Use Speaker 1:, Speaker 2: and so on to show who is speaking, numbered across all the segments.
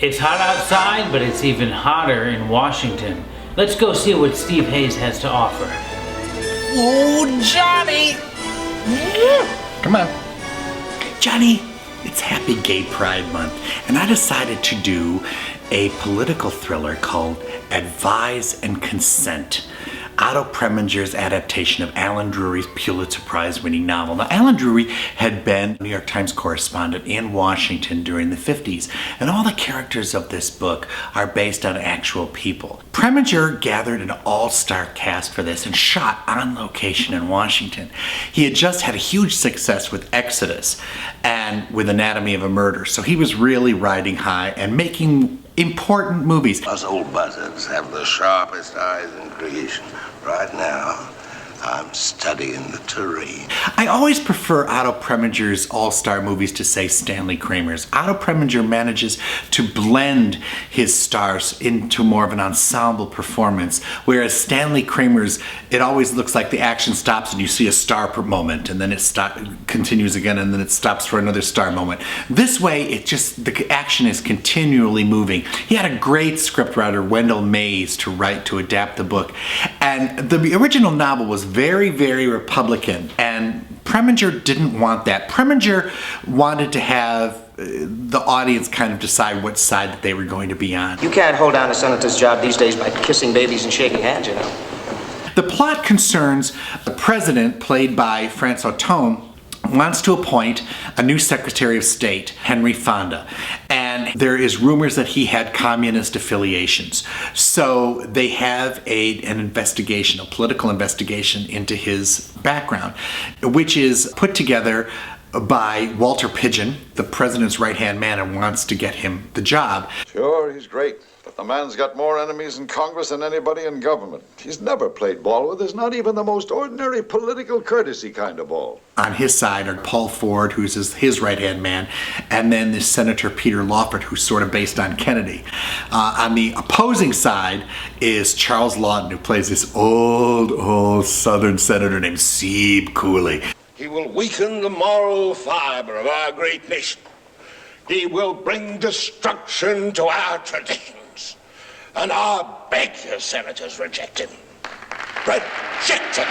Speaker 1: It's hot outside, but it's even hotter in Washington. Let's go see what Steve Hayes has to offer.
Speaker 2: Oh, Johnny! Come on. Johnny, it's Happy Gay Pride Month, and I decided to do a political thriller called Advise and Consent. Otto Preminger's adaptation of Alan Drury's Pulitzer Prize-winning novel. Now, Alan Drury had been a New York Times correspondent in Washington during the 50s, and all the characters of this book are based on actual people. Preminger gathered an all-star cast for this and shot on location in Washington. He had just had a huge success with Exodus and with Anatomy of a Murder, so he was really riding high and making important movies.
Speaker 3: Us old buzzards have the sharpest eyes in creation. Right now, I'm studying the terrain.
Speaker 2: I always prefer Otto Preminger's all-star movies to, say, Stanley Kramer's. Otto Preminger manages to blend his stars into more of an ensemble performance, whereas Stanley Kramer's, it always looks like the action stops and you see a star per moment, and then it continues again, and then it stops for another star moment. This way, the action is continually moving. He had a great scriptwriter, Wendell Mays, to adapt the book, and the original novel was very, very Republican, and Preminger didn't want that. Preminger wanted to have the audience kind of decide what side that they were going to be on.
Speaker 4: You can't hold down a senator's job these days by kissing babies and shaking hands, you know.
Speaker 2: The plot concerns the president, played by Francois Tone, wants to appoint a new Secretary of State, Henry Fonda, and there is rumors that he had communist affiliations. So they have an investigation, a political investigation into his background, which is put together by Walter Pidgeon, the president's right-hand man, and wants to get him the job.
Speaker 5: Sure, he's great, but the man's got more enemies in Congress than anybody in government. He's never played ball with us, not even the most ordinary political courtesy kind of ball.
Speaker 2: On his side are Paul Ford, who's his right-hand man, and then this Senator Peter Lawford, who's sort of based on Kennedy. On the opposing side is Charles Laughton, who plays this old Southern senator named Sebe Cooley.
Speaker 3: He will weaken the moral fiber of our great nation. He will bring destruction to our traditions. And I beg your senators reject him. Reject him!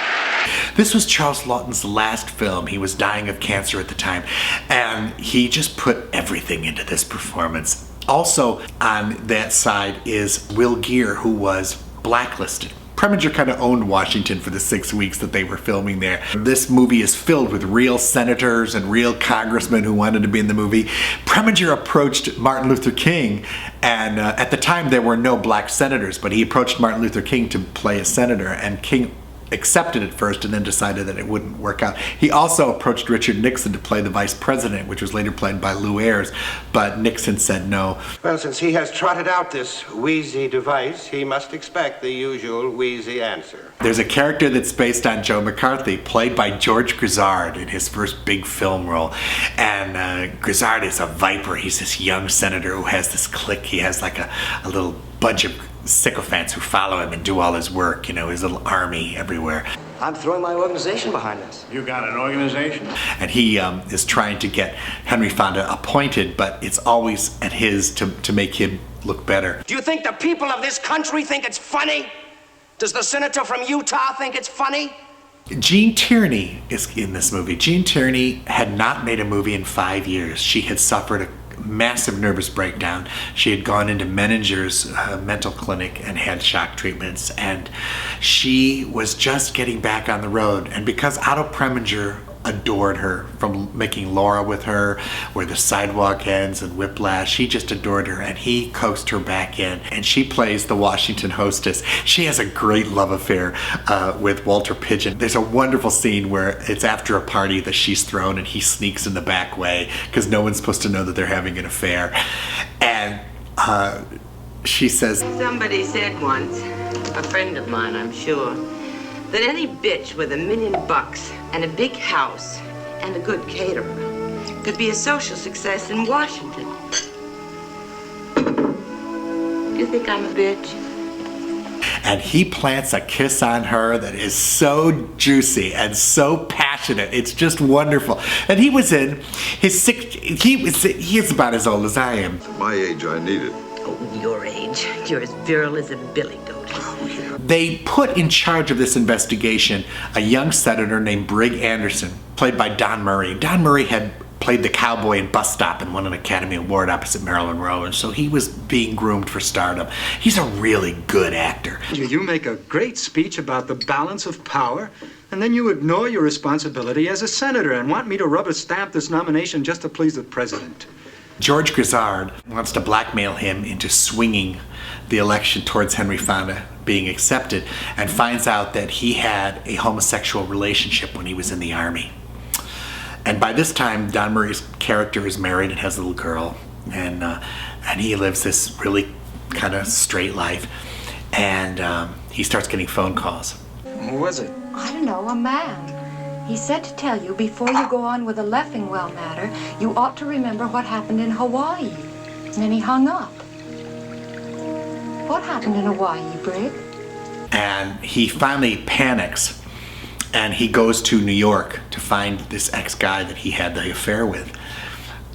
Speaker 2: This was Charles Laughton's last film. He was dying of cancer at the time, and he just put everything into this performance. Also on that side is Will Geer, who was blacklisted. Preminger kind of owned Washington for the 6 weeks that they were filming there. This movie is filled with real senators and real congressmen who wanted to be in the movie. Preminger approached Martin Luther King, and at the time there were no black senators, but he approached Martin Luther King to play a senator, and King accepted it first and then decided that it wouldn't work out. He also approached Richard Nixon to play the vice president, which was later played by Lou Ayres, but Nixon said no.
Speaker 6: Well, since he has trotted out this wheezy device, he must expect the usual wheezy answer.
Speaker 2: There's a character that's based on Joe McCarthy, played by George Grizzard in his first big film role. And Grizzard is a viper. He's this young senator who has this clique. He has like a little bunch of sycophants who follow him and do all his work, you know, his little army everywhere.
Speaker 4: I'm throwing my organization behind this.
Speaker 7: You got an organization?
Speaker 2: And he is trying to get Henry Fonda appointed, but it's always at his to make him look better.
Speaker 4: Do you think the people of this country think it's funny? Does the senator from Utah think it's funny?
Speaker 2: Gene Tierney is in this movie. Gene Tierney had not made a movie in 5 years. She had suffered a massive nervous breakdown. She had gone into Menninger's mental clinic and had shock treatments, and she was just getting back on the road. And because Otto Preminger adored her, from making Laura with her, Where the Sidewalk Ends, and Whiplash, he just adored her, and he coaxed her back in, and she plays the Washington hostess. She has a great love affair with Walter Pidgeon. There's a wonderful scene where it's after a party that she's thrown and he sneaks in the back way because no one's supposed to know that they're having an affair, and she says,
Speaker 8: somebody said once, a friend of mine I'm sure, that any bitch with $1 million and a big house and a good caterer could be a social success in Washington. Do you think I'm a bitch?
Speaker 2: and he plants a kiss on her that is so juicy and so passionate. It's just wonderful. And he was in his he is about as old as I am.
Speaker 5: At my age, I need it.
Speaker 8: Oh, your age. You're as virile as a billy goat.
Speaker 2: They put in charge of this investigation a young senator named Brig Anderson, played by Don Murray. Don Murray had played the cowboy in Bus Stop and won an Academy Award opposite Marilyn Monroe, and so he was being groomed for stardom. He's a really good actor.
Speaker 7: You make a great speech about the balance of power, and then you ignore your responsibility as a senator and want me to rubber stamp this nomination just to please the president.
Speaker 2: George Grizzard wants to blackmail him into swinging the election towards Henry Fonda being accepted, and finds out that he had a homosexual relationship when he was in the army. And by this time, Don Murray's character is married and has a little girl, and he lives this really kind of straight life, and he starts getting phone calls.
Speaker 7: Who was it?
Speaker 9: I don't know, a man. He said to tell you, before you go on with the Leffingwell matter, you ought to remember what happened in Hawaii. And then he hung up. What happened in Hawaii, Brig?
Speaker 2: And he finally panics, and he goes to New York to find this ex-guy that he had the affair with.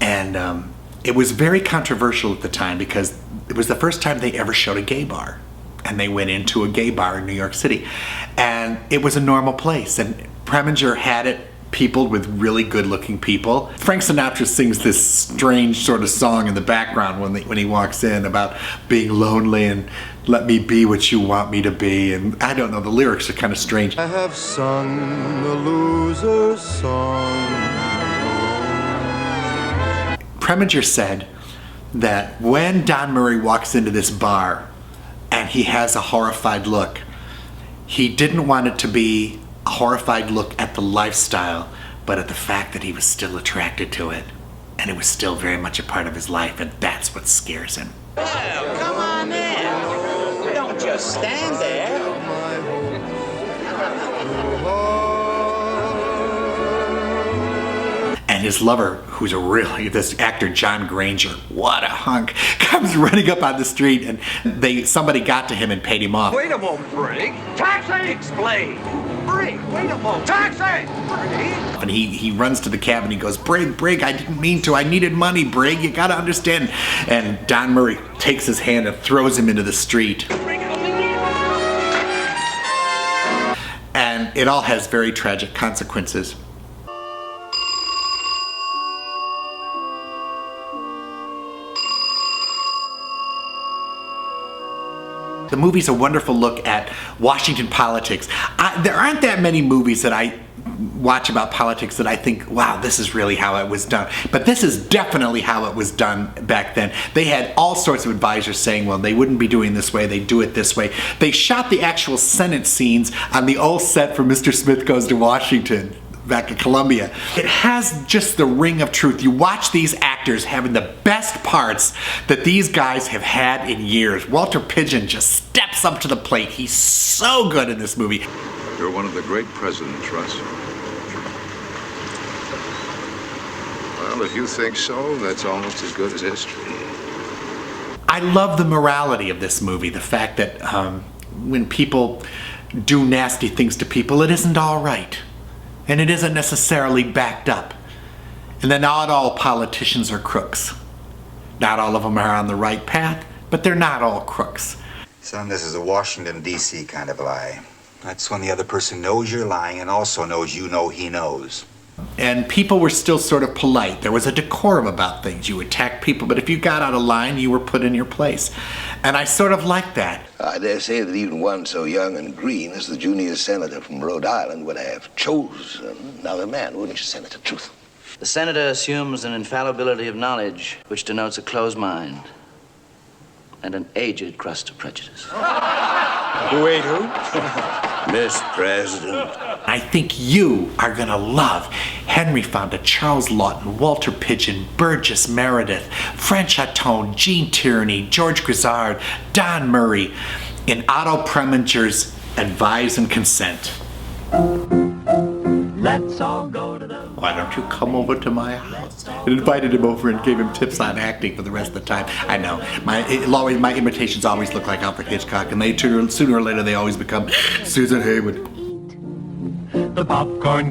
Speaker 2: And it was very controversial at the time because it was the first time they ever showed a gay bar. And they went into a gay bar in New York City. And it was a normal place. And Preminger had it peopled with really good-looking people. Frank Sinatra sings this strange sort of song in the background when he walks in about being lonely and let me be what you want me to be. And I don't know, the lyrics are kind of strange.
Speaker 10: I have sung the loser's song.
Speaker 2: Preminger said that when Don Murray walks into this bar and he has a horrified look, he didn't want it to be a horrified look at the lifestyle, but at the fact that he was still attracted to it. And it was still very much a part of his life, and that's what scares him.
Speaker 4: Well, come on in. Don't just stand there.
Speaker 2: And his lover, who's this actor John Granger, what a hunk, comes running up on the street, and somebody got to him and paid him off.
Speaker 4: Wait a moment, Brig. Taxi! Explain. Brig, wait a moment. Taxi! Brig!
Speaker 2: And he runs to the cab and he goes, Brig, I didn't mean to. I needed money, Brig. You gotta understand. And Don Murray takes his hand and throws him into the street. And it all has very tragic consequences. The movie's a wonderful look at Washington politics. There aren't that many movies that I watch about politics that I think, wow, this is really how it was done. But this is definitely how it was done back then. They had all sorts of advisors saying, well, they wouldn't be doing this way, they'd do it this way. They shot the actual Senate scenes on the old set for Mr. Smith Goes to Washington back at Columbia. It has just the ring of truth. You watch these actors having the best parts that these guys have had in years. Walter Pidgeon just steps up to the plate. He's so good in this movie.
Speaker 5: You're one of the great presidents, Russ. Well, if you think so, that's almost as good as history.
Speaker 2: I love the morality of this movie. The fact that when people do nasty things to people, it isn't all right. And it isn't necessarily backed up. And then not all politicians are crooks. Not all of them are on the right path, but they're not all crooks.
Speaker 11: Son, this is a Washington, D.C. kind of lie. That's when the other person knows you're lying and also knows you know he knows.
Speaker 2: And people were still sort of polite. There was a decorum about things. You attacked people, but if you got out of line, you were put in your place. And I sort of liked that.
Speaker 3: I dare say that even one so young and green as the junior senator from Rhode Island would have chosen another man, wouldn't you, Senator Truth?
Speaker 12: The senator assumes an infallibility of knowledge, which denotes a closed mind and an aged crust of prejudice.
Speaker 3: Who ate who? Mr. President.
Speaker 2: I think you are going to love Henry Fonda, Charles Laughton, Walter Pidgeon, Burgess Meredith, French Attone, Gene Tierney, George Grizzard, Don Murray in Otto Preminger's Advise and Consent. Let's all go to the... Why don't you come over to my house? And invited him over and gave him tips on acting for the rest of the time. I know, my imitations always look like Alfred Hitchcock, and sooner or later they always become Susan Haywood. The popcorn